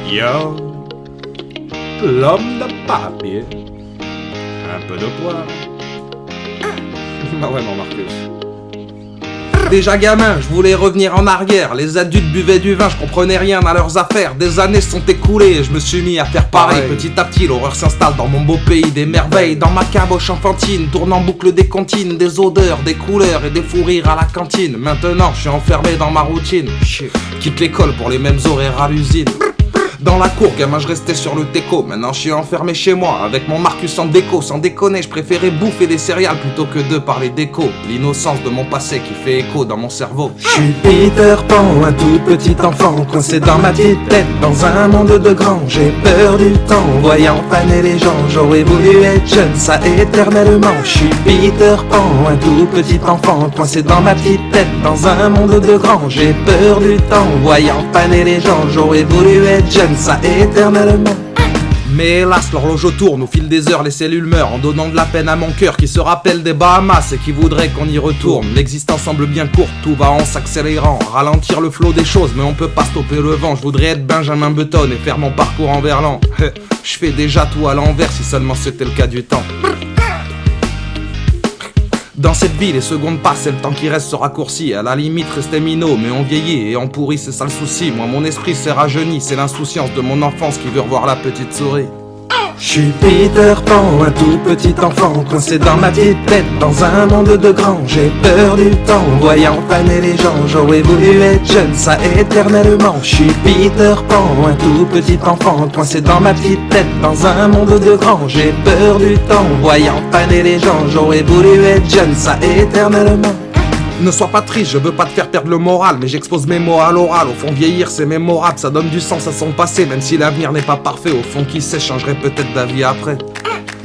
Yo, l'homme de papier, un peu de poids. Ah ouais, non, Marcus. Déjà gamin, je voulais revenir en arrière. Les adultes buvaient du vin, je comprenais rien à leurs affaires. Des années se sont écoulées et je me suis mis à faire pareil. Petit à petit, l'horreur s'installe dans mon beau pays des merveilles. Dans ma caboche enfantine, tourne en boucle des comptines, des odeurs, des couleurs et des fous rires à la cantine. Maintenant, je suis enfermé dans ma routine. Quitte l'école pour les mêmes horaires à l'usine. Dans la cour, gamin, je restais sur le teco. Maintenant, je suis enfermé chez moi avec mon Marcus en déco. Sans déconner, je préférais bouffer des céréales plutôt que de parler d'écho. L'innocence de mon passé qui fait écho dans mon cerveau. Je suis Peter Pan, un tout petit enfant coincé dans ma petite tête, dans un monde de grands. J'ai peur du temps, voyant faner les gens. J'aurais voulu être jeune, ça éternellement. Je suis Peter Pan, un tout petit enfant coincé dans ma petite tête, dans un monde de grands. J'ai peur du temps, voyant faner les gens. J'aurais voulu être jeune, ça éternellement. Mais hélas, l'horloge tourne, au fil des heures, les cellules meurent, en donnant de la peine à mon cœur qui se rappelle des Bahamas et qui voudrait qu'on y retourne. L'existence semble bien courte, tout va en s'accélérant, ralentir le flot des choses, mais on peut pas stopper le vent. Je voudrais être Benjamin Button et faire mon parcours en verlan. Je fais déjà tout à l'envers, si seulement c'était le cas du temps. Dans cette vie, les secondes passent et le temps qui reste se raccourcit. À la limite, restait minot, mais on vieillit et on pourrit, c'est ça le souci. Moi, mon esprit s'est rajeuni, c'est l'insouciance de mon enfance qui veut revoir la petite souris. Je suis Peter Pan, un tout petit enfant coincé dans ma petite tête, dans un monde de grands. J'ai peur du temps, voyant faner les gens. J'aurais voulu être jeune, ça éternellement. Je suis Peter Pan, un tout petit enfant coincé dans ma petite tête, dans un monde de grands. J'ai peur du temps, voyant faner les gens. J'aurais voulu être jeune, ça éternellement. Ne sois pas triste, je veux pas te faire perdre le moral, mais j'expose mes mots à l'oral. Au fond, vieillir c'est mémorable, ça donne du sens à son passé. Même si l'avenir n'est pas parfait, au fond qui sait, changerait peut-être d'avis après.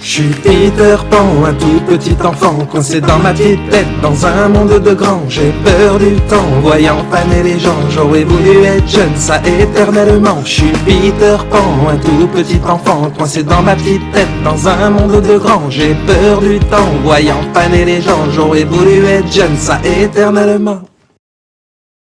Je suis Peter Pan, un tout petit enfant coincé dans ma petite tête, dans un monde de grands. J'ai peur du temps, voyant faner les gens. J'aurais voulu être jeune, ça éternellement. Je suis Peter Pan, un tout petit enfant coincé dans ma petite tête, dans un monde de grands. J'ai peur du temps, voyant faner les gens. J'aurais voulu être jeune, ça éternellement.